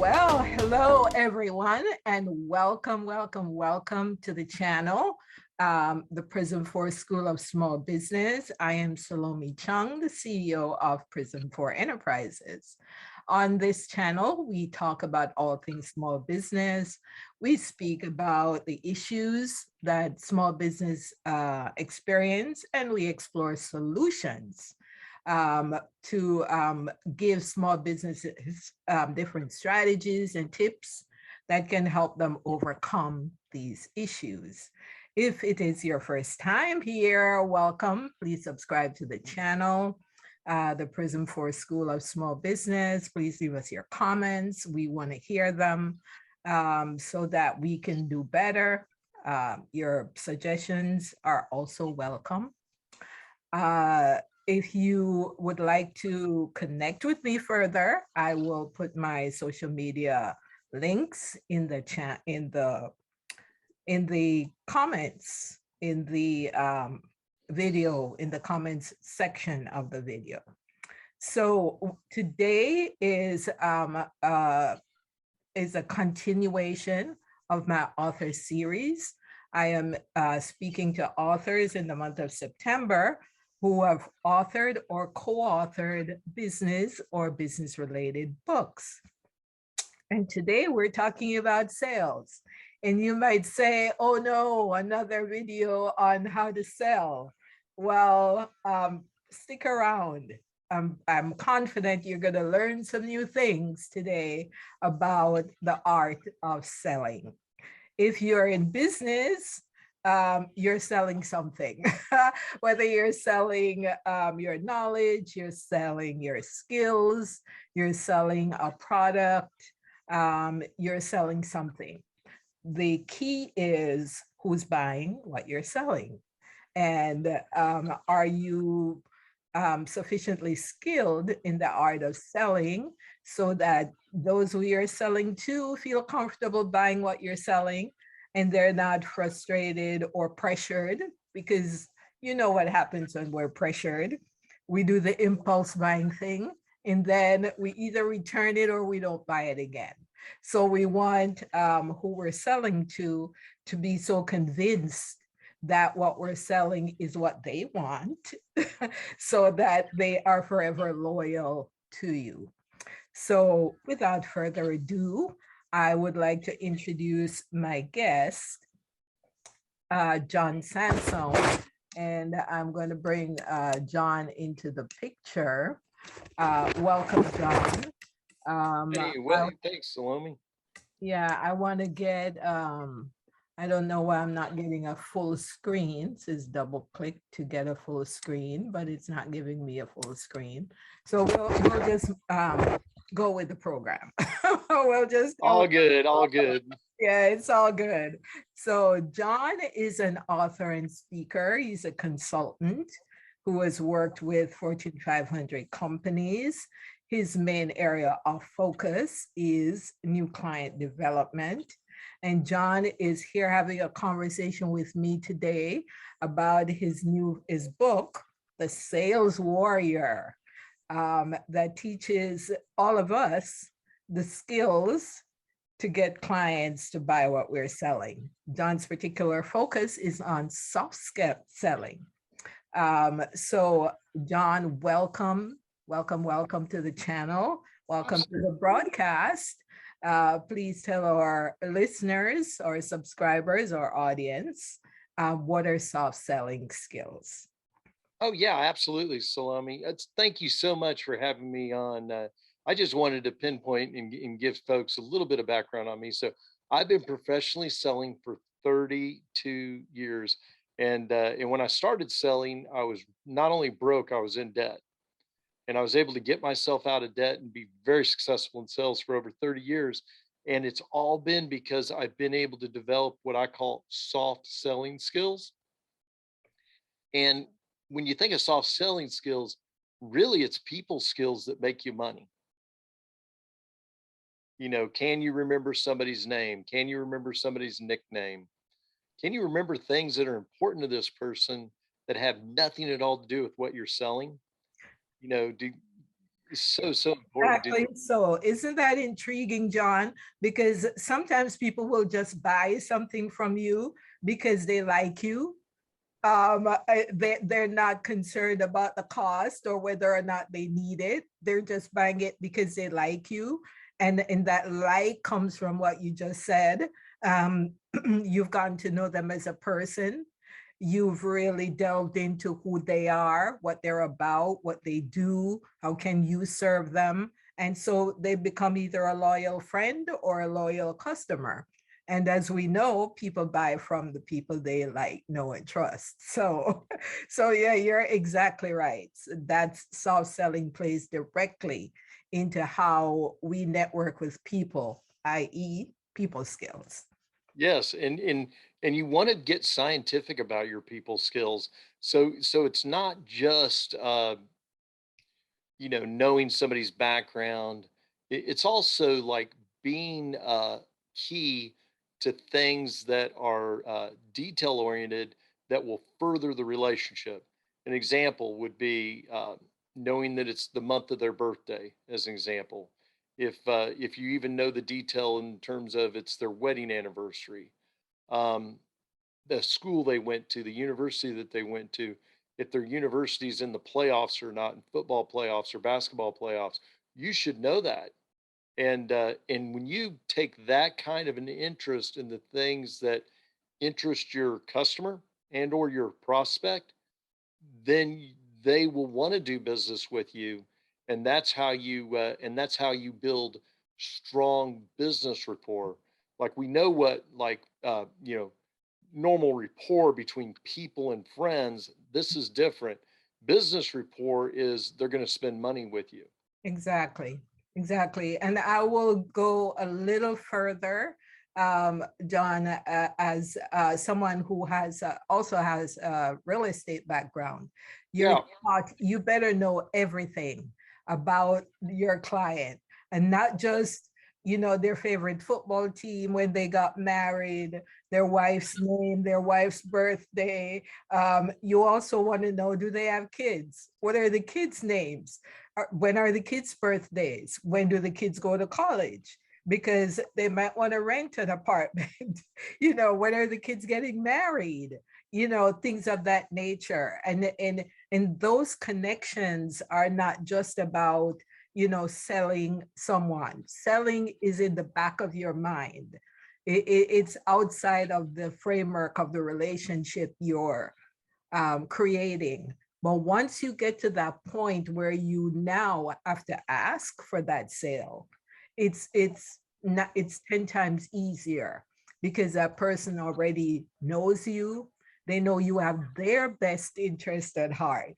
Well, hello everyone, and welcome to the channel, the Prism 4 School of Small Business. I am Salome Chung, the CEO of Prism 4 Enterprises. On this channel, we talk about all things small business. We speak about the issues that small business experience, and we explore solutions to give small businesses different strategies and tips that can help them overcome these issues. If it is your first time here, welcome. Please subscribe to the channel, the Prism 4 School of Small Business. Please leave us your comments. We want to hear them so that we can do better. Your suggestions are also welcome. If you would like to connect with me further, I will put my social media links in the chat, in the comments, in the video, in the comments section of the video. So today is a continuation of my author series. I am speaking to authors in the month of September who have authored or co-authored business or business-related books. And today we're talking about sales. And you might say, oh no, another video on how to sell. Well, stick around. I'm confident you're going to learn some new things today about the art of selling. If you're in business, you're selling something, whether you're selling your knowledge, you're selling your skills, you're selling a product, you're selling something. The key is who's buying what you're selling. And are you sufficiently skilled in the art of selling so that those who you're selling to feel comfortable buying what you're selling, and they're not frustrated or pressured, because you know what happens when we're pressured. We do the impulse buying thing, and then we either return it or we don't buy it again. So we want who we're selling to be so convinced that what we're selling is what they want so that they are forever loyal to you. So without further ado, I would like to introduce my guest, John Sansone, and I'm going to bring John into the picture. Welcome, John. Hey, well, thanks, Salome. Yeah, I want to get, I don't know why I'm not getting a full screen. It says double click to get a full screen, but it's not giving me a full screen. So we'll just go with the program. We'll just go. All good, all good. Yeah, it's all good. So John is an author and speaker. He's a consultant who has worked with Fortune 500 companies. His main area of focus is new client development. And John is here having a conversation with me today about his book, The Sales Warrior, that teaches all of us the skills to get clients to buy what we're selling. John's particular focus is on soft skill selling. So John, welcome to the channel. Welcome to the broadcast. Please tell our listeners or subscribers or audience, what are soft selling skills? Oh yeah, absolutely, Salome. Thank you so much for having me on. I just wanted to pinpoint and give folks a little bit of background on me. So I've been professionally selling for 32 years. And when I started selling, I was not only broke, I was in debt. And I was able to get myself out of debt and be very successful in sales for over 30 years. And it's all been because I've been able to develop what I call soft selling skills. And when you think of soft selling skills, really it's people skills that make you money. You know, can you remember somebody's name? Can you remember somebody's nickname? Can you remember things that are important to this person that have nothing at all to do with what you're selling? You know, It's so, so important to, Exactly. So, isn't that intriguing, John? Because sometimes people will just buy something from you because they like you. They're not concerned about the cost or whether or not they need it. They're just buying it because they like you. And that like comes from what you just said. Um, you've gotten to know them as a person. You've really delved into who they are, what they're about, what they do, how can you serve them. And so they become either a loyal friend or a loyal customer. And as we know, people buy from the people they like, know, and trust. So, so yeah, you're exactly right. That's soft selling plays directly into how we network with people, i.e., people skills. yes. And you want to get scientific about your people skills. So it's not just, knowing somebody's background. It's also like being key to things that are detail oriented that will further the relationship. An example would be knowing that it's the month of their birthday, as an example. If you even know the detail in terms of it's their wedding anniversary, um, the school they went to, the university that they went to, if their university's in the playoffs or not, in football playoffs or basketball playoffs, you should know that. And when you take that kind of an interest in the things that interest your customer and or your prospect, then they will want to do business with you, and that's how you build strong business rapport. Like we know what like normal rapport between people and friends. This is different. Business rapport is they're going to spend money with you. Exactly, exactly. And I will go a little further, John, as someone who has also has a real estate background. You're Yeah, taught you better know everything about your client and not just their favorite football team when they got married, their wife's name, their wife's birthday. You also want to know, do they have kids? What are the kids' names? When are the kids' birthdays? When do the kids go to college? Because they might want to rent an apartment. When are the kids getting married? Things of that nature. And those connections are not just about selling someone. Selling is in the back of your mind. It's outside of the framework of the relationship you're creating. But once you get to that point where you now have to ask for that sale, it's 10 times easier because that person already knows you. They know you have their best interest at heart.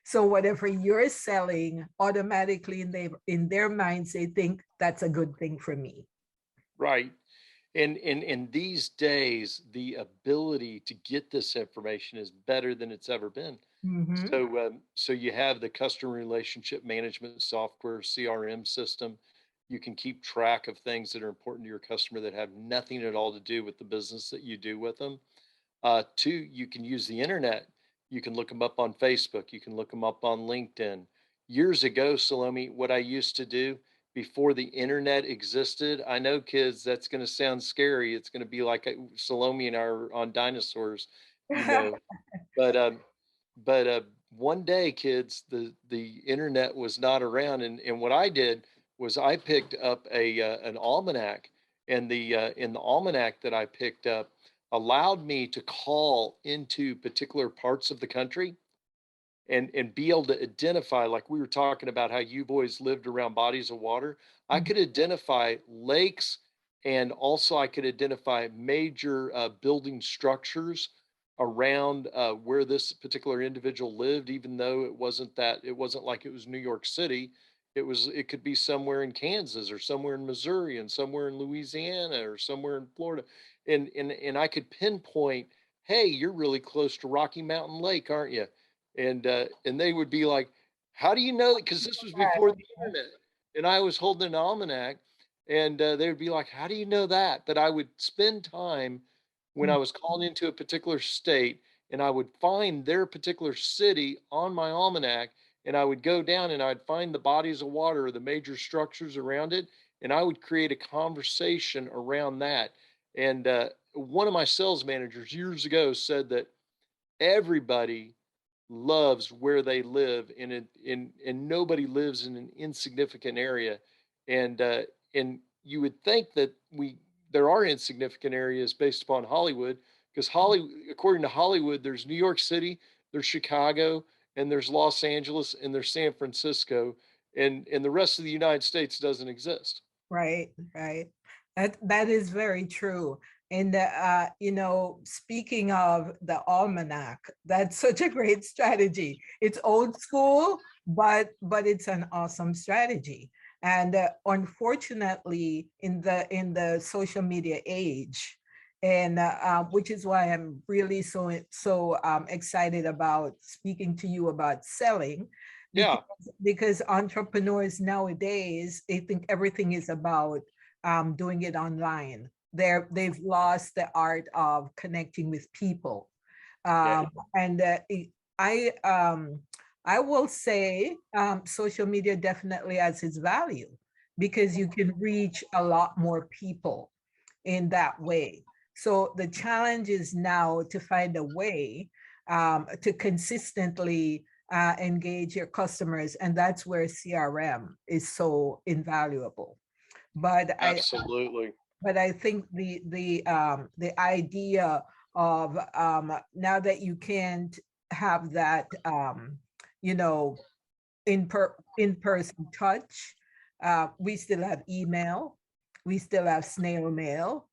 So whatever you're selling, automatically in their minds, they think that's a good thing for me. right. And these days, the ability to get this information is better than it's ever been. Mm-hmm. So you have the customer relationship management software, CRM system. You can keep track of things that are important to your customer that have nothing at all to do with the business that you do with them. Two, you can use the internet. You can look them up on Facebook. You can look them up on LinkedIn. Years ago, Salome, what I used to do before the internet existed, I know kids, that's going to sound scary. It's going to be like Salome and I are on dinosaurs, you know. But one day, kids, the internet was not around, and what I did was I picked up a an almanac, and the in the almanac that I picked up allowed me to call into particular parts of the country and be able to identify, like we were talking about how you boys lived around bodies of water. I could identify lakes, and also I could identify major building structures around where this particular individual lived, even though it wasn't like it was New York City. It could be somewhere in Kansas or somewhere in Missouri and somewhere in Louisiana or somewhere in Florida. And I could pinpoint, hey, you're really close to Rocky Mountain Lake, aren't you? And they would be like, "How do you know?" Because this was before the internet, and I was holding an almanac, and they would be like, "How do you know that?" But I would spend time when I was calling into a particular state, and I would find their particular city on my almanac, and I would go down and I'd find the bodies of water or the major structures around it, and I would create a conversation around that. And one of my sales managers years ago said that everybody loves where they live, and nobody lives in an insignificant area. And you would think that there are insignificant areas based upon Hollywood, because according to Hollywood, there's New York City, there's Chicago, and there's Los Angeles, and there's San Francisco, and the rest of the United States doesn't exist. Right, right. That is very true. And speaking of the almanac, that's such a great strategy. It's old school, but it's an awesome strategy. And unfortunately, in the social media age, and which is why I'm really so excited about speaking to you about selling, because Yeah, because entrepreneurs nowadays, they think everything is about doing it online. They've lost the art of connecting with people. yeah, And I um, I will say social media definitely has its value because you can reach a lot more people in that way. So the challenge is now to find a way to consistently engage your customers, and that's where CRM is so invaluable. But I absolutely. but I think the idea of now that you can't have that you know in-person touch, we still have email, we still have snail mail.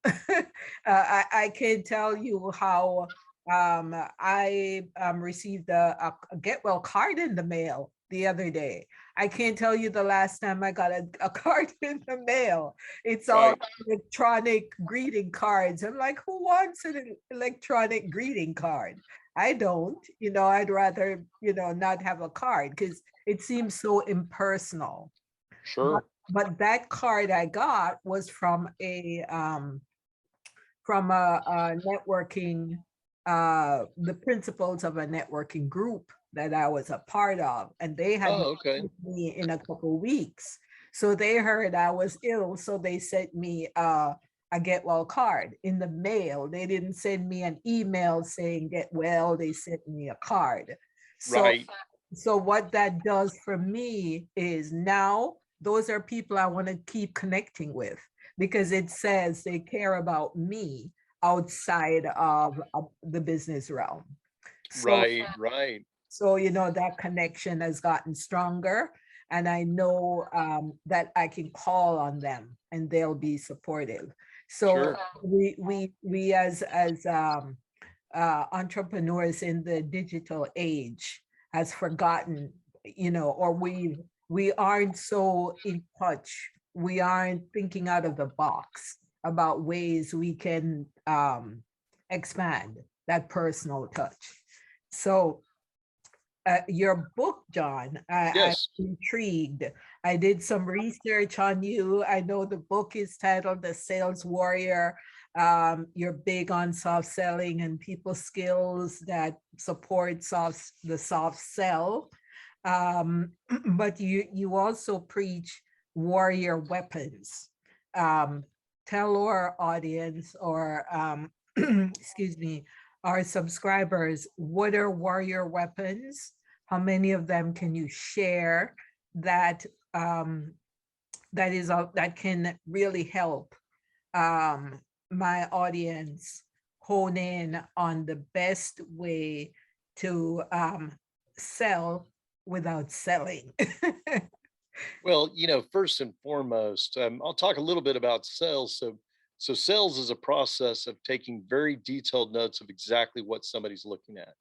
I can tell you how I received a get well card in the mail the other day. I can't tell you the last time I got a card in the mail. It's all Right. electronic greeting cards. I'm like, who wants an electronic greeting card? I don't, I'd rather, not have a card because it seems so impersonal. But Sure. but that card I got was from a networking, the principals of a networking group that I was a part of, and they had Oh, not okay. seen me in a couple of weeks. So they heard I was ill, so they sent me a get well card in the mail. They didn't send me an email saying get well, they sent me a card. So Right. so what that does for me is now those are people I want to keep connecting with because it says they care about me outside of the business realm. So Right. Right. that connection has gotten stronger, and I know that I can call on them and they'll be supportive. So Sure. we as entrepreneurs in the digital age has forgotten, or we aren't so in touch. We aren't thinking out of the box about ways we can expand that personal touch. So your book, John, I'm Yes. intrigued. I did some research on you. I know the book is titled The Sales Warrior. You're big on soft selling and people skills that support the soft sell. But you also preach warrior weapons. Um, Tell our audience or excuse me, our subscribers, what are warrior weapons? How many of them can you share that um, that can really help um, my audience hone in on the best way to sell without selling? Well, first and foremost, I'll talk a little bit about sales. So sales is a process of taking very detailed notes of exactly what somebody's looking at,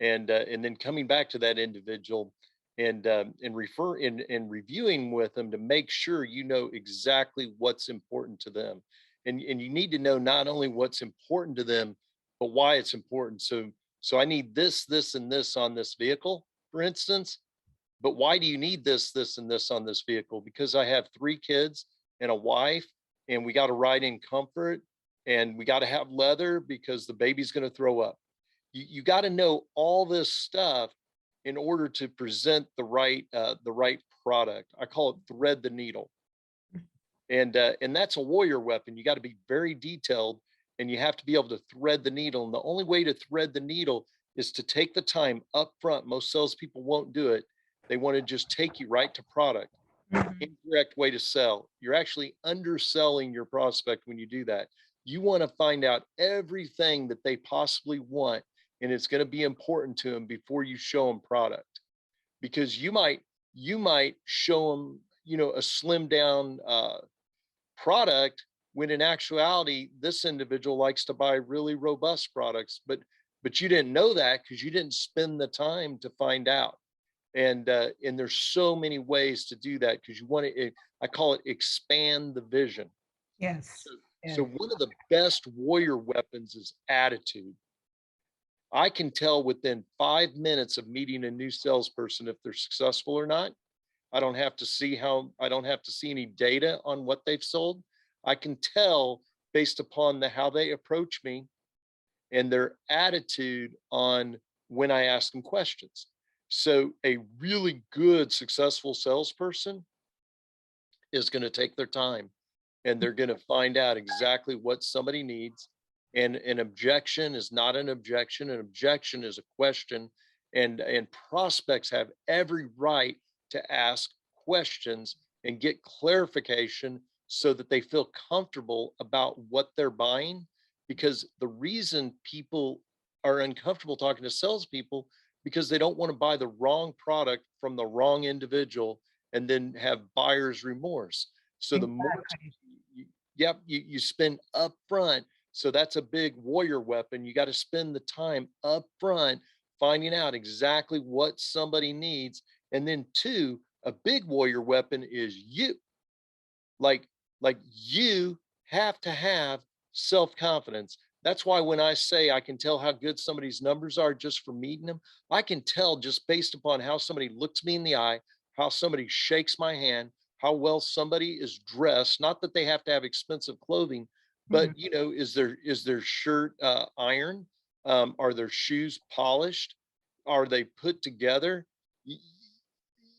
and then coming back to that individual and reviewing with them to make sure you know exactly what's important to them, and you need to know not only what's important to them, but why it's important. So I need this, and this on this vehicle, for instance. But why do you need this, and this on this vehicle? Because I have 3 kids and a wife, and we got to ride in comfort, and we got to have leather because the baby's going to throw up. You got to know all this stuff, in order to present the right product. I call it thread the needle. And that's a warrior weapon. You got to be very detailed, and you have to be able to thread the needle. And the only way to thread the needle is to take the time up front. Most salespeople won't do it. They want to just take you right to product. Mhm. Incorrect way to sell. You're actually underselling your prospect when you do that. You want to find out everything that they possibly want, and it's going to be important to them before you show them product. Because you might show them, a slim down product, when in actuality this individual likes to buy really robust products, but you didn't know that because you didn't spend the time to find out. And there's so many ways to do that, because you want to, I call it expand the vision. Yes, So yes. one of the best warrior weapons is attitude. I can tell within 5 minutes of meeting a new salesperson if they're successful or not. I don't have to see any data on what they've sold. I can tell based upon how they approach me and their attitude on when I ask them questions. So a really good successful salesperson is going to take their time, and they're going to find out exactly what somebody needs. And an objection is not an objection. An objection is a question. And prospects have every right to ask questions and get clarification so that they feel comfortable about what they're buying. Because the reason people are uncomfortable talking to salespeople, because they don't want to buy the wrong product from the wrong individual and then have buyer's remorse. So the more Exactly. you spend up front. So that's a big warrior weapon. You got to spend the time up front finding out exactly what somebody needs. And then two, a big warrior weapon is you. Like like you have to have self-confidence. That's why when I say I can tell how good somebody's numbers are just from meeting them, I can tell just based upon how somebody looks me in the eye, how somebody shakes my hand, how well somebody is dressed. Not that they have to have expensive clothing, Mhm. but is their shirt ironed? Are their shoes polished? Are they put together? You,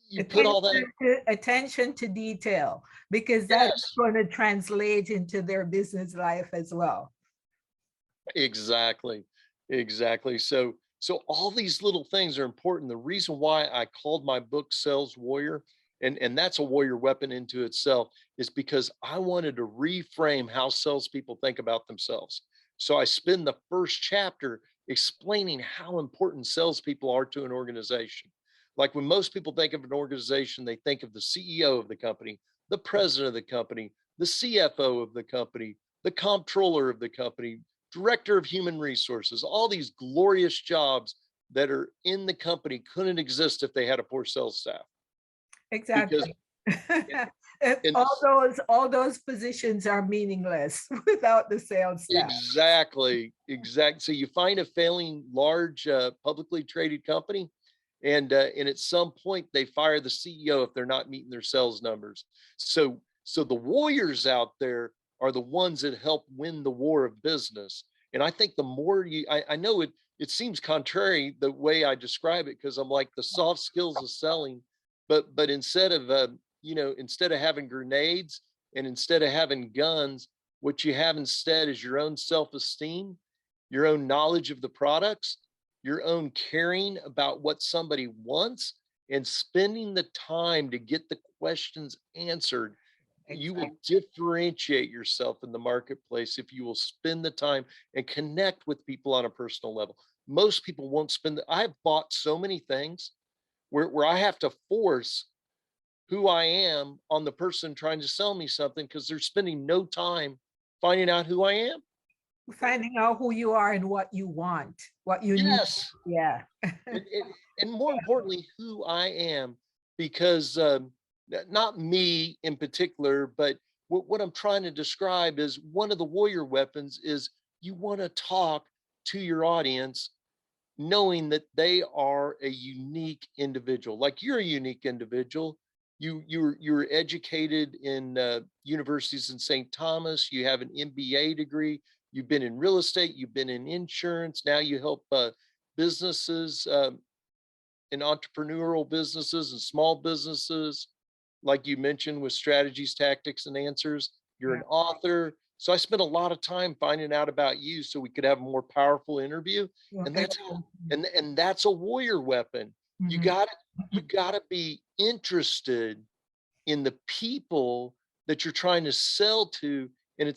you put all that. Attention to detail, because that's Yes. going to translate into their business life as well. Exactly. Exactly. So all these little things are important. The reason why I called my book Sales Warrior, and that's a warrior weapon into itself, is because I wanted to reframe how salespeople think about themselves. So I spend the first chapter explaining how important salespeople are to an organization. Like when most people think of an organization, they think of the CEO of the company, the president of the company, the CFO of the company, the comptroller of the company, director of human resources. All these glorious jobs that are in the company couldn't exist if they had a poor sales staff. Because Exactly. in, in All this, those positions are meaningless without the sales staff. exactly. So you find a failing large publicly traded company, and at some point they fire the CEO if they're not meeting their sales numbers. So the warriors out there are the ones that help win the war of business. And I think the more I know it seems contrary the way I describe it, because I'm like the soft skills of selling, but instead of having grenades and instead of having guns, what you have instead is your own self-esteem, your own knowledge of the products, your own caring about what somebody wants, and spending the time to get the questions answered. You will Exactly. differentiate yourself in the marketplace if you will spend the time and connect with people on a personal level. Most people won't I've bought so many things where I have to force who I am on the person trying to sell me something, because they're spending no time finding out who I am. Finding out who you are and what you want, what you need. Yes. Yeah. And more importantly, who I am, because not me in particular, but what I'm trying to describe is one of the warrior weapons is you want to talk to your audience knowing that they are a unique individual. Like you're a unique individual. You're educated in universities in St. Thomas. You have an MBA degree. You've been in real estate. You've been in insurance. Now you help businesses in entrepreneurial businesses and small businesses, like you mentioned, with strategies, tactics, and answers. You're Yeah. an author. So I spent a lot of time finding out about you so we could have a more powerful interview. Well, And that's how, and that's a warrior weapon. You mhm. got you got to be interested in the people that you're trying to sell to, and you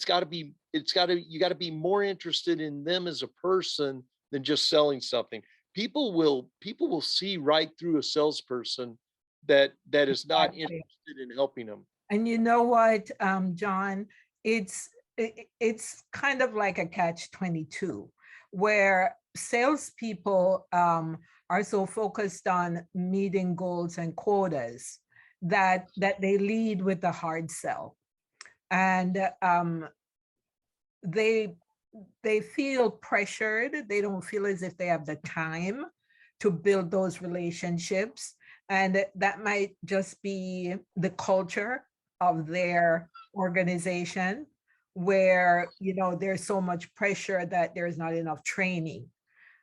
got to be more interested in them as a person than just selling something. People will see right through a salesperson that is not Exactly. interested in helping them. And you know what, John, it's kind of like a catch 22, where salespeople are so focused on meeting goals and quotas that they lead with the hard sell, and they they feel pressured. They don't feel as if they have the time to build those relationships. And that might just be the culture of their organization, where, there's so much pressure that there's not enough training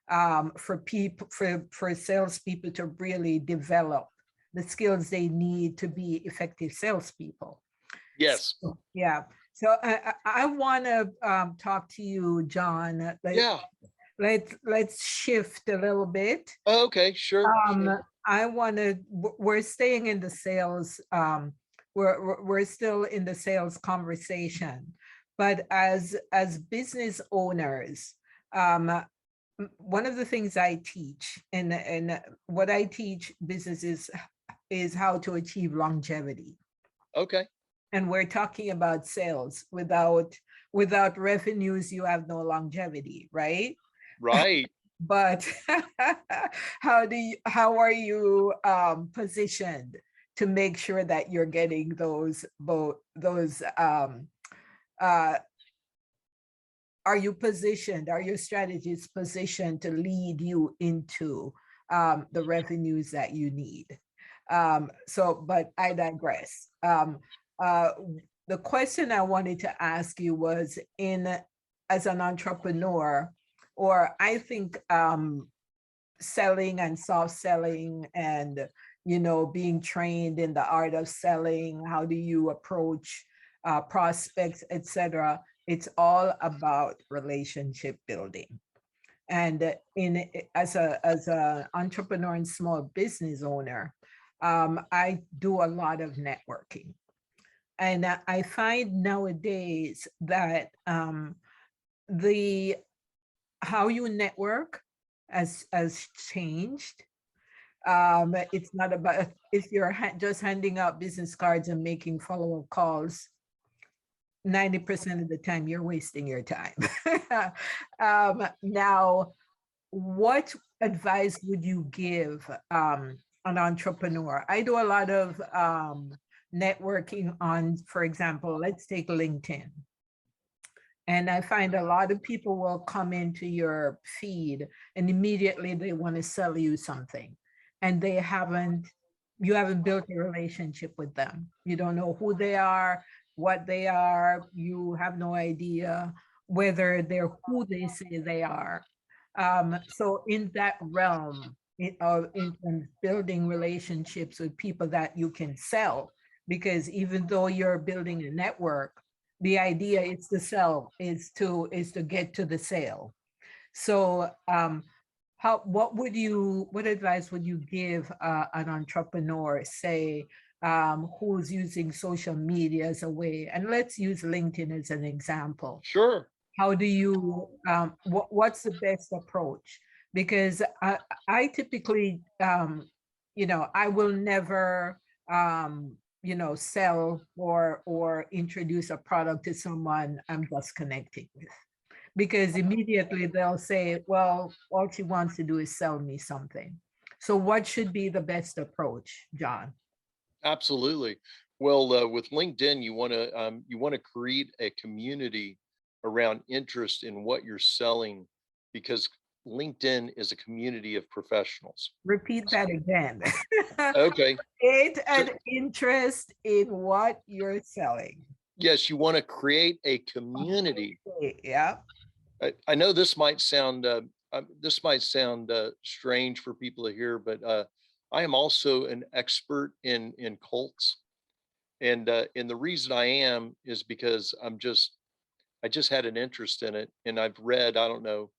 for people, for salespeople to really develop the skills they need to be effective salespeople. Yes. Yeah. So I want to talk to you, John. Yeah. Let's shift a little bit. Oh, okay. Sure. Sure. I want to. We're staying in the sales. We're still in the sales conversation, but as business owners, one of the things I teach, and what I teach businesses is how to achieve longevity. Okay. And we're talking about sales. Without revenues, you have no longevity, right? Right. But how are you positioned to make sure that you're getting those are you positioned, are your strategies positioned to lead you into the revenues that you need? But I digress. Uh, the question I wanted to ask you was, as an entrepreneur, or I think selling and soft selling, and being trained in the art of selling, how do you approach prospects, etc. It's all about relationship building. And as a entrepreneur and small business owner, I do a lot of networking. And I find nowadays that the how you network has changed. It's not about, if you're just handing out business cards and making follow-up calls, 90% of the time you're wasting your time. Now, what advice would you give an entrepreneur? I do a lot of networking on, for example, let's take LinkedIn. And I find a lot of people will come into your feed and immediately they want to sell you something. And you haven't built a relationship with them. You don't know who they are, what they are. You have no idea whether they're who they say they are. So in that realm, in terms of building relationships with people that you can sell, because even though you're building a network, the idea is to sell, is to get to the sale. So what advice would you give an entrepreneur, say, who's using social media as a way, and let's use LinkedIn as an example. Sure. How do you what's the best approach? Because I typically I will never sell or introduce a product to someone I'm just connecting with, because immediately they'll say, well, all she wants to do is sell me something. So what should be the best approach, John? Absolutely. Well, with LinkedIn, you want to create a community around interest in what you're selling, because LinkedIn is a community of professionals. Repeat that again. Okay. Create So an interest in what you're selling. yes, you want to create a community. Okay, yeah. I know this might sound strange for people to hear, but I am also an expert in cults. And the reason I am is because I just had an interest in it, and I've read, I don't know,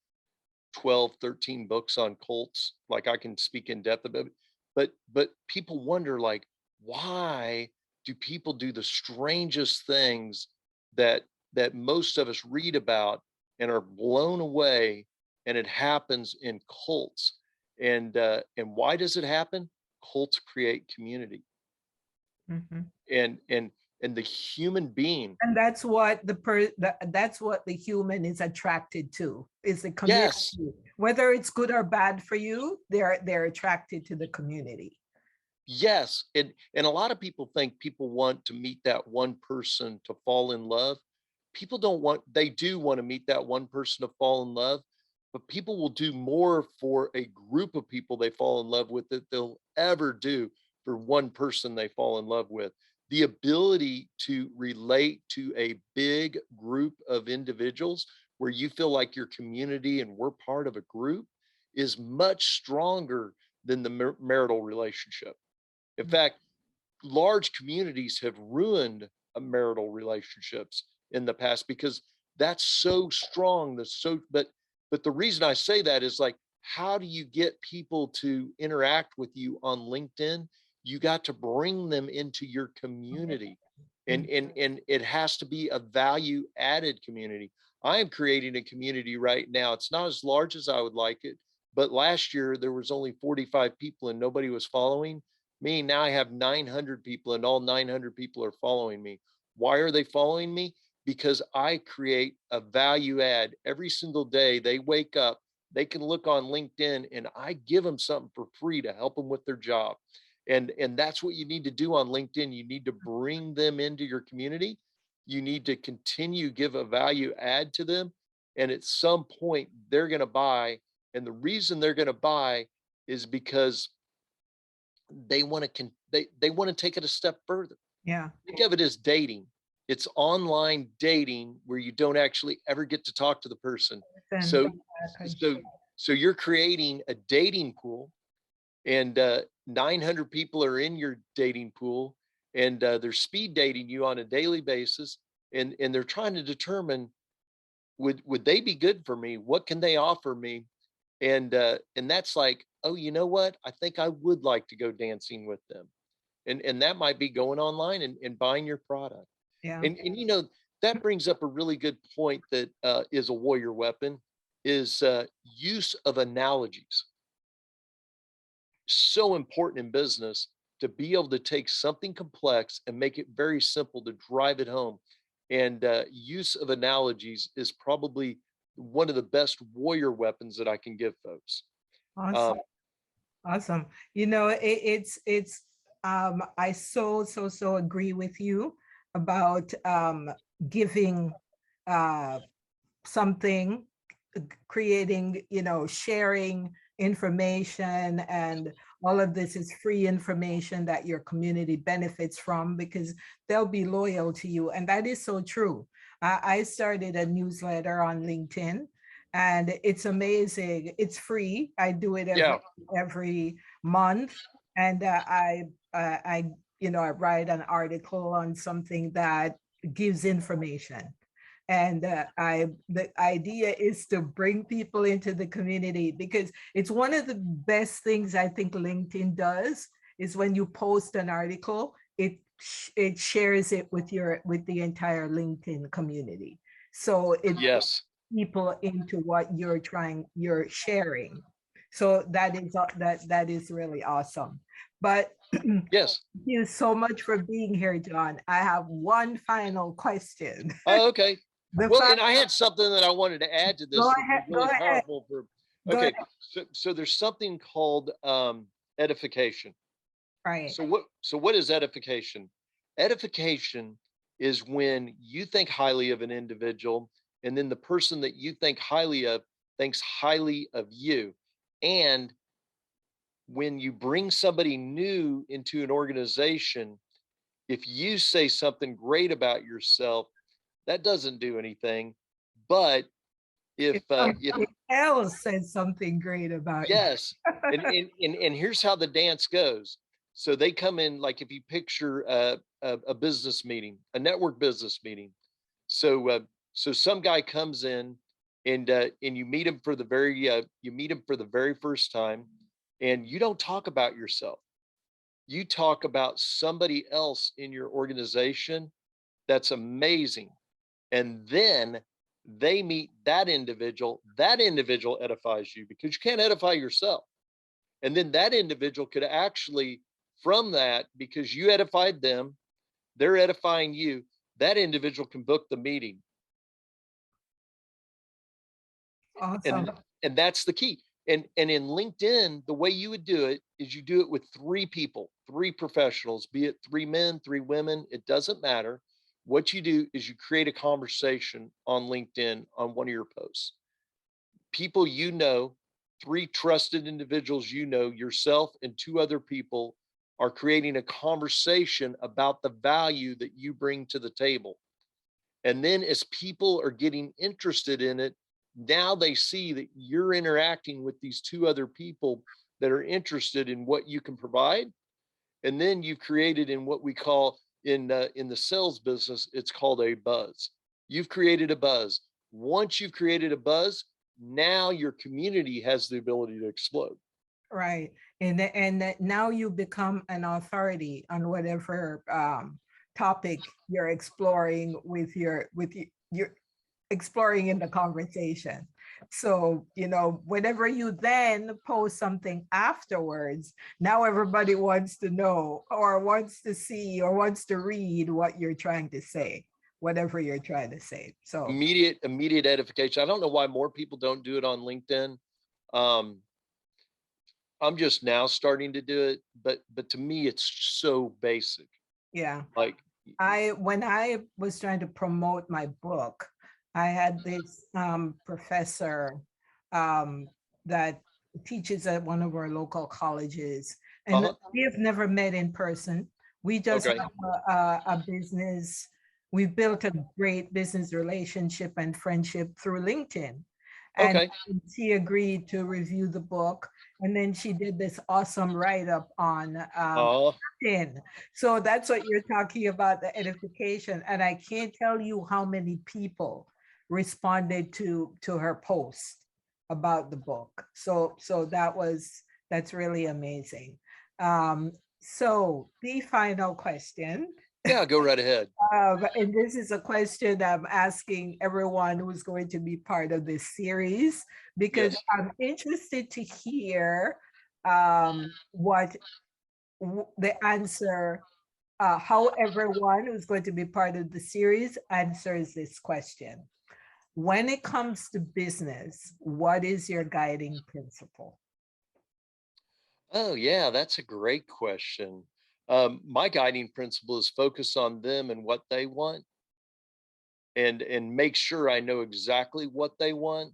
12, 13 books on cults. Like, I can speak in depth about it. But people wonder, like, why do people do the strangest things that most of us read about and are blown away, and it happens in cults. And why does it happen? Cults create community. Mhm. And the human being. And that's what that's what the human is attracted to, is the Yes. community. Whether it's good or bad for you, they're attracted to the community. Yes, and a lot of people think people want to meet that one person to fall in love. People don't want They do want to meet that one person to fall in love, but people will do more for a group of people they fall in love with that they'll ever do for one person they fall in love with. The ability to relate to a big group of individuals where you feel like your community and we're part of a group is much stronger than the marital relationship. In fact, large communities have ruined marital relationships in the past because that's so strong. But the reason I say that is, like, how do you get people to interact with you on LinkedIn? You got to bring them into your community. And it has to be a value added community. I am creating a community right now. It's not as large as I would like it, but last year there was only 45 people and nobody was following me. Now I have 900 people and all 900 people are following me. Why are they following me? Because I create a value add every single day. They wake up, they can look on LinkedIn, and I give them something for free to help them with their job. And that's what you need to do on LinkedIn. You need to bring them into your community. You need to continue give a value add to them, and at some point they're going to buy. And the reason they're going to buy is because they want to take it a step further. Yeah. Think of it as dating. It's online dating where you don't actually ever get to talk to the person. And So so so you're creating a dating pool, and 900 people are in your dating pool, and they're speed dating you on a daily basis, and they're trying to determine, would they be good for me? What can they offer me? And that's like, oh, you know what? I think I would like to go dancing with them. And that might be going online and buying your product. yeah. And that brings up a really good point that is a warrior weapon, is use of analogies. So important in business to be able to take something complex and make it very simple to drive it home. And use of analogies is probably one of the best warrior weapons that I can give folks. Awesome. Um, Awesome. It's I so agree with you about giving uh something, creating, sharing information, and all of this is free information that your community benefits from because they'll be loyal to you. And that is so true. I started a newsletter on LinkedIn, and it's amazing. It's free. I do it yeah, every month, and I write an article on something that gives information. And the idea is to bring people into the community, because it's one of the best things I think LinkedIn does, is when you post an article, it shares it with the entire LinkedIn community. So it brings yes, people into what you're sharing. So that is really awesome. But thank yes. you so much for being here, John. I have one final question. Oh, okay. The Well, fact, and I had something that I wanted to add to go this that would be ahead, go really ahead, powerful for. go ahead. Okay, so there's something called edification. Right. So what is edification? Edification is when you think highly of an individual, and then the person that you think highly of thinks highly of you. And when you bring somebody new into an organization, if you say something great about yourself, that doesn't do anything. But if If if somebody else says something great about you. yes, and here's how the dance goes. So they come in, like if you picture a business meeting, a network business meeting. So some guy comes in, and you meet him for the very first time, and you don't talk about yourself. You talk about somebody else in your organization that's amazing. And then they meet that individual. That individual edifies you because you can't edify yourself. And then that individual could actually, from that, because you edified them, they're edifying you, that individual can book the meeting. Awesome. And that's the key. And in LinkedIn, the way you would do it is you do it with three people, three professionals, be it three men, three women, it doesn't matter. What you do is you create a conversation on LinkedIn on one of your posts. People you know, three trusted individuals you know, yourself and two other people are creating a conversation about the value that you bring to the table. And then as people are getting interested in it, now they see that you're interacting with these two other people that are interested in what you can provide. And then you've created in what we call in the sales business, it's called a buzz. You've created a buzz. Once you've created a buzz, now your community has the ability to explode. Right. And that now you become an authority on whatever topic you're exploring with your exploring in the conversation. So, whenever you then post something afterwards, now everybody wants to know or wants to see or wants to read what you're trying to say, whatever you're trying to say. So, Immediate edification. I don't know why more people don't do it on LinkedIn. Um, I'm just now starting to do it, but to me, it's so basic. yeah. Like, When I was trying to promote my book, I had this professor um, that teaches at one of our local colleges, and uh-huh, we have never met in person. We just okay, have a business. We built a great business relationship and friendship through LinkedIn. And okay. she agreed to review the book. And then she did this awesome write up on Oh, LinkedIn. So that's what you're talking about, the edification. And I can't tell you how many people responded to her post about the book. So that's really amazing. So the final question, yeah, go right ahead. and this is a question I'm asking everyone who's going to be part of this series, because Yes. I'm interested to hear what the answer, how everyone who's going to be part of the series answers this question. When it comes to business, what is your guiding principle? Oh, yeah, that's a great question. My guiding principle is focus on them and what they want, and make sure I know exactly what they want,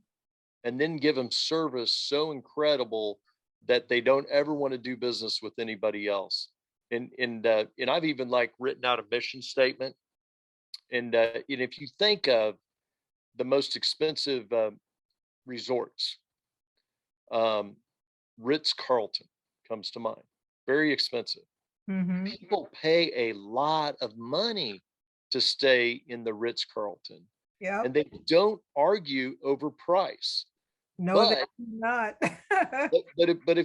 and then give them service so incredible that they don't ever want to do business with anybody else. And I've even like written out a mission statement. And if you think of the most expensive resorts, um, Ritz Carlton comes to mind. Very expensive. Mm-hmm. People pay a lot of money to stay in the Ritz Carlton, and Yep. they don't argue over price. No, they But do not. but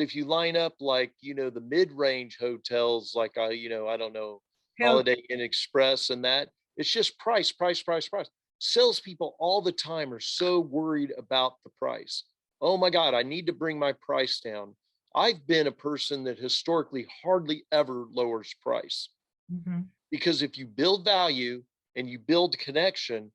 if you line up like the mid-range hotels like I don't know, Hell, Holiday Inn Express and that, it's just price, price, price, price. Salespeople all the time are so worried about the price. Oh my God, I need to bring my price down. I've been a person that historically hardly ever lowers price, mhm. because if you build value and you build connection,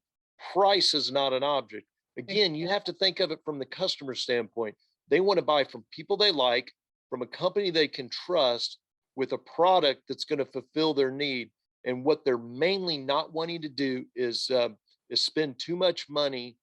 price is not an object. Again, you have to think of it from the customer standpoint. They want to buy from people they like, from a company they can trust, with a product that's going to fulfill their need. And what they're mainly not wanting to do is spend too much money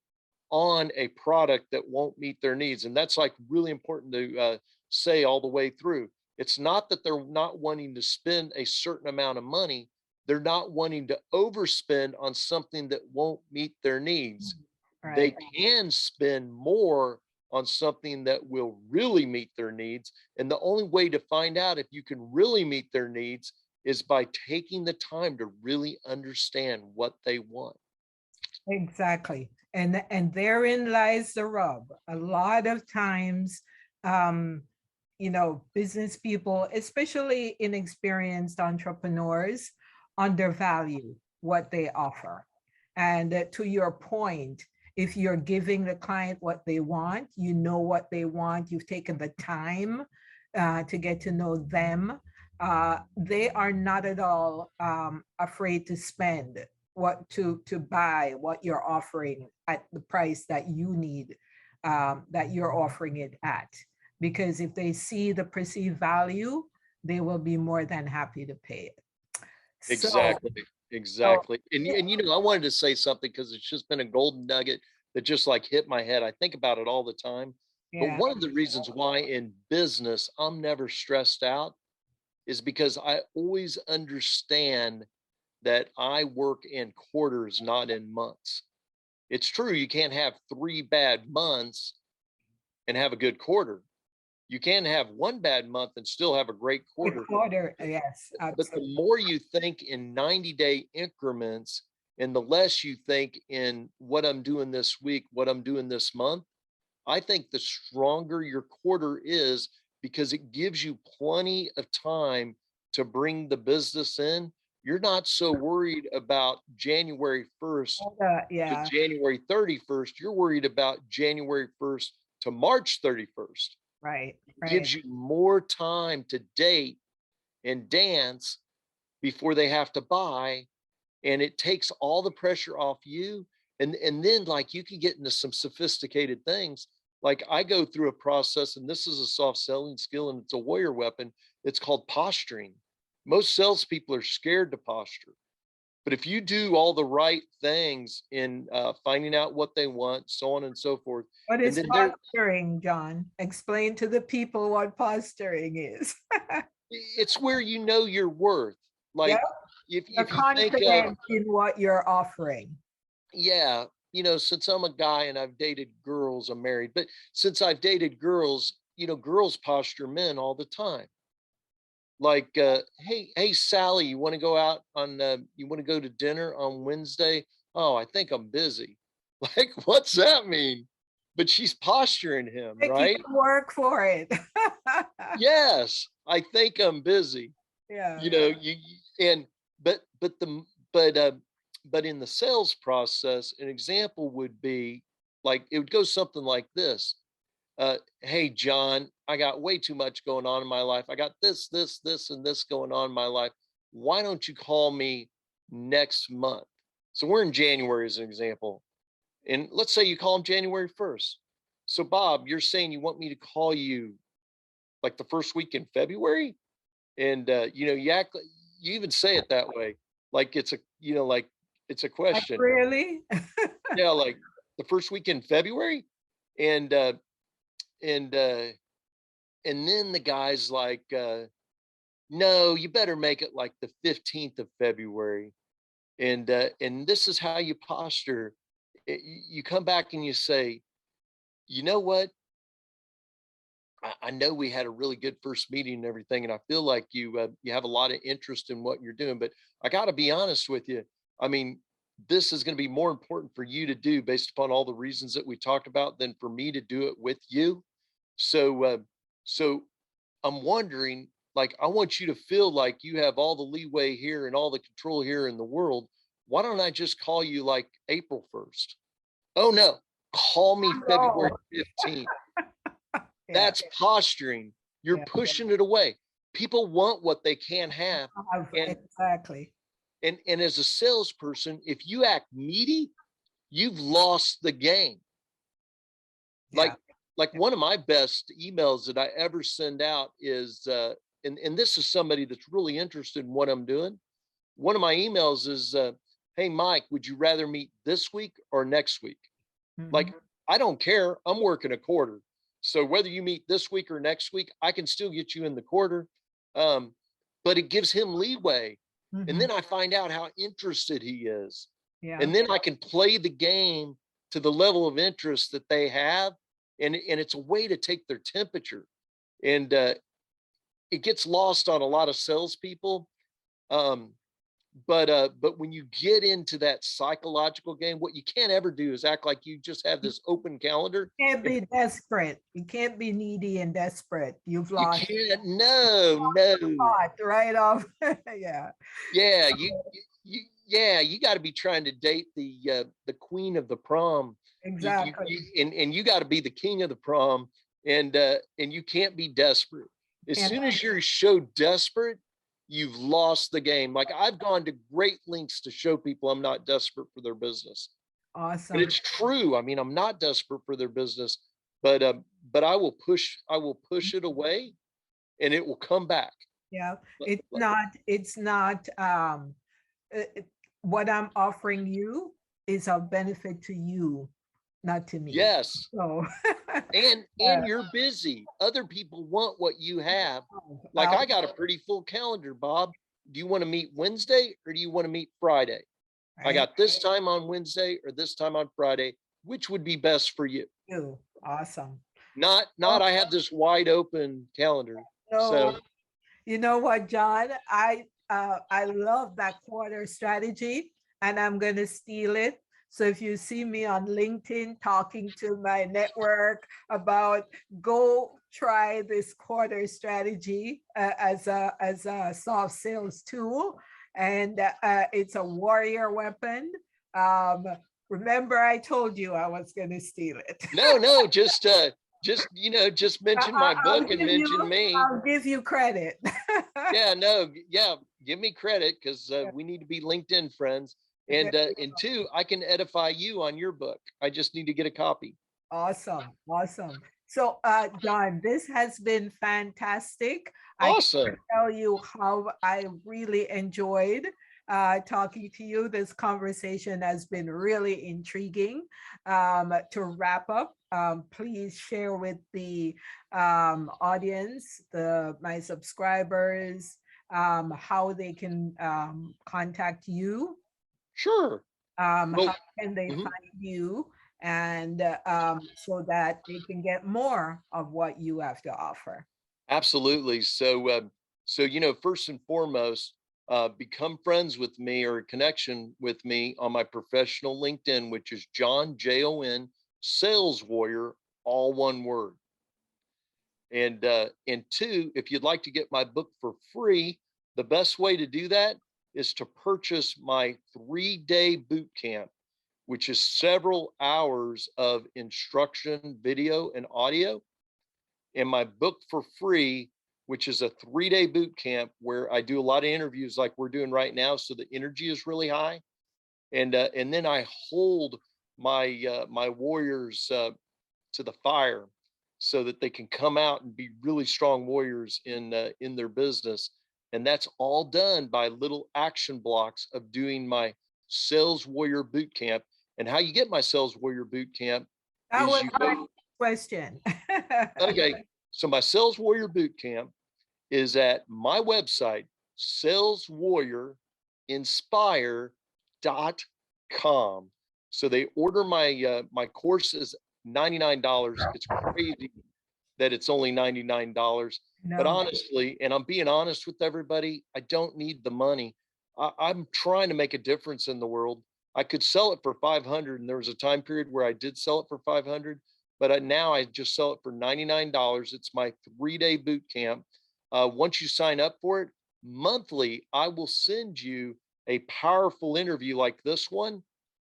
on a product that won't meet their needs. And that's like really important to say all the way through. It's not that they're not wanting to spend a certain amount of money, they're not wanting to overspend on something that won't meet their needs. they right. can spend more on something that will really meet their needs. And the only way to find out if you can really meet their needs is by taking the time to really understand what they want. Exactly. And therein lies the rub. A lot of times, um, business people, especially inexperienced entrepreneurs, undervalue what they offer. And to your point, if you're giving the client what they want, you know what they want, you've taken the time to get to know them, they are not at all afraid to spend to buy what you're offering at the price that you need, that you're offering it at. Because if they see the perceived value, they will be more than happy to pay it. So, Exactly. so Exactly. yeah, And I wanted to say something because it's just been a golden nugget that just like hit my head. I think about it all the time. But yeah, one of the reasons why in business I'm never stressed out is because I always understand that I work in quarters, not in months. It's true, you can't have 3 bad months and have a good quarter. You can have 1 bad month and still have a great a quarter. quarter, yes, But the absolutely. more you think in 90-day increments and the less you think in what I'm doing this week, what I'm doing this month, I think the stronger your quarter is because it gives you plenty of time to bring the business in. You're not so worried about January 1st to Yeah, January 31st. You're worried about January 1st to March 31st. right, It right. gives you more time to date and dance before they have to buy, and it takes all the pressure off you. And then like you can get into some sophisticated things. Like I go through a process, and this is a soft selling skill and it's a warrior weapon. It's called posturing. Most salespeople are scared to posture, but if you do all the right things in finding out what they want, so on and so forth, What and is then there, posturing, John? Explain to the people what posturing is. it's where you know your worth. Yeah, Like you're if you think of, confident in what you're offering. yeah, since I'm a guy and I've dated girls, I'm married, but since I've dated girls, girls posture men all the time. Like, hey, Sally, you want to go to dinner on Wednesday? Oh, I think I'm busy. Like, what's that mean? But she's posturing him, Make you right? work for it. Yes, I think I'm busy. Yeah, And but the but but in the sales process, an example would be like it would go something like this. Hey John, I got way too much going on in my life. I got this and this going on in my life. Why don't you call me next month? So we're in January as an example. And let's say you call him January 1st. So Bob, you're saying you want me to call you like the first week in February? And you act like you even say it that way, like it's a like question. really? Yeah, like the first week in February, and and uh, and then the guy's like, no, you better make it like the 15th of February, and this is how you posture. You come back and you say, you know what? I know we had a really good first meeting and everything, and I feel like you have a lot of interest in what you're doing. But I got to be honest with you. I mean, this is going to be more important for you to do based upon all the reasons that we talked about than for me to do it with you. So I'm wondering, like, I want you to feel like you have all the leeway here and all the control here in the world. Why don't I just call you like April 1st? Oh no, call me February No. 15th. Yeah, That's posturing. You're yeah. pushing it away. People want what they can't have. And Exactly. and as a salesperson, if you act needy, you've lost the game. Yeah. Like Yeah. one of my best emails that I ever send out is and this is somebody that's really interested in what I'm doing. One of my emails is hey Mike, would you rather meet this week or next week? Mhm. Like, I don't care. I'm working a quarter. So whether you meet this week or next week, I can still get you in the quarter. Um, but it gives him leeway. And Mhm. then I find out how interested he is. Yeah. And then I can play the game to the level of interest that they have. And it's a way to take their temperature. And it gets lost on a lot of salespeople. Um, but when you get into that psychological game, what you can't ever do is act like you just have this open calendar. Can't be desperate. You can't be needy and desperate. You've You lost can't. No. pot right off. Yeah, Yeah, yeah, you got to be trying to date the queen of the prom. exactly. And you got to be the king of the prom, and you can't be desperate. As Can't, soon as you're so desperate, you've lost the game. Like, I've gone to great lengths to show people I'm not desperate for their business. And awesome. it's true. I mean, I'm not desperate for their business, but I will push it away, and it will come back. Yeah, But, it's not what I'm offering you is of benefit to you, not to me. yes, So and you're busy. Other people want what you have. Like, I'll, I got a pretty full calendar, Bob. Do you want to meet Wednesday or do you want to meet Friday? I right, got this time on Wednesday or this time on Friday. Which would be best for you? you. Awesome. Not Oh, I have this wide open calendar. no, So you know what, John? I love that quarter strategy, and I'm gonna steal it. So if you see me on LinkedIn talking to my network about go try this quarter strategy as a soft sales tool, and it's a warrior weapon. Um, remember, I told you I was gonna steal it. no, just mention my I'll book and give mention you. me. I'll give you credit. Yeah, no, yeah, give me credit, because Yeah. we need to be LinkedIn friends. There And two, I can edify you on your book. I just need to get a copy. awesome, awesome. So, John, this has been fantastic. I can Awesome. tell you how I really enjoyed talking to you. This conversation has been really intriguing. To wrap up, please share with the audience, my subscribers, how they can contact you, Sure. how Well, can they mhm, find you, and so that they can get more of what you have to offer. absolutely. So first and foremost, become friends with me or a connection with me on my professional LinkedIn, which is John Jon Sales Warrior, all one word. And two, if you'd like to get my book for free, the best way to do that is to purchase my 3-day boot camp, which is several hours of instruction, video, and audio. And my book for free, which is a 3-day boot camp where I do a lot of interviews like we're doing right now. So the energy is really high. And then I hold my warriors to the fire so that they can come out and be really strong warriors in their business. And that's all done by little action blocks of doing my Sales Warrior Boot Camp. And how you get my Sales Warrior Boot Camp That is was you my go, question. okay, so my Sales Warrior Boot Camp is at my website, saleswarriorinspire.com. So they order my courses $99. It's crazy that it's only $99. But No, honestly, and I'm being honest with everybody, I don't need the money. I'm trying to make a difference in the world. I could sell it for 500, and there was a time period where I did sell it for 500, but now I just sell it for $99. It's my 3-day boot camp. Once you sign up for it, monthly, I will send you a powerful interview like this one.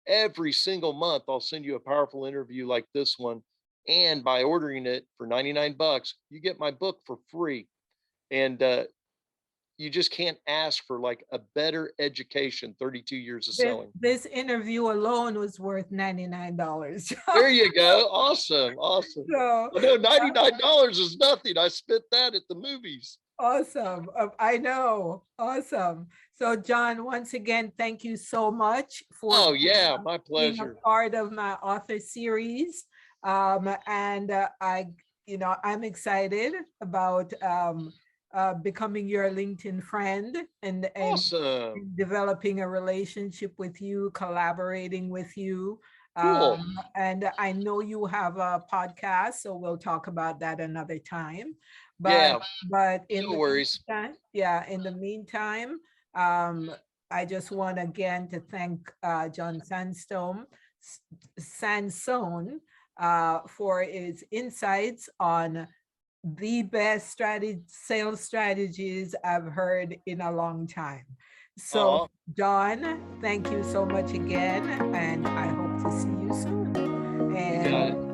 Every single month, I'll send you a powerful interview like this one. And by ordering it for 99 bucks, you get my book for free. And you just can't ask for like a better education, 32 years of this selling. this interview alone was worth $99. There you go. Awesome. Awesome. So Well, no, $99 is nothing. I spent that at the movies. awesome. I know. Awesome. So, John, once again, thank you so much for Oh, yeah. My being a pleasure. part of my author series. And I'm excited about becoming your LinkedIn friend and Awesome. developing a relationship with you, collaborating with you. Cool. And I know you have a podcast, so we'll talk about that another time. But Yeah, in no the worries. meantime, yeah, in the meantime, um, I just want again to thank John Sansone for his insights on the best sales strategies I've heard in a long time. So, Oh, John, thank you so much again, and I hope to see you soon. you got it. And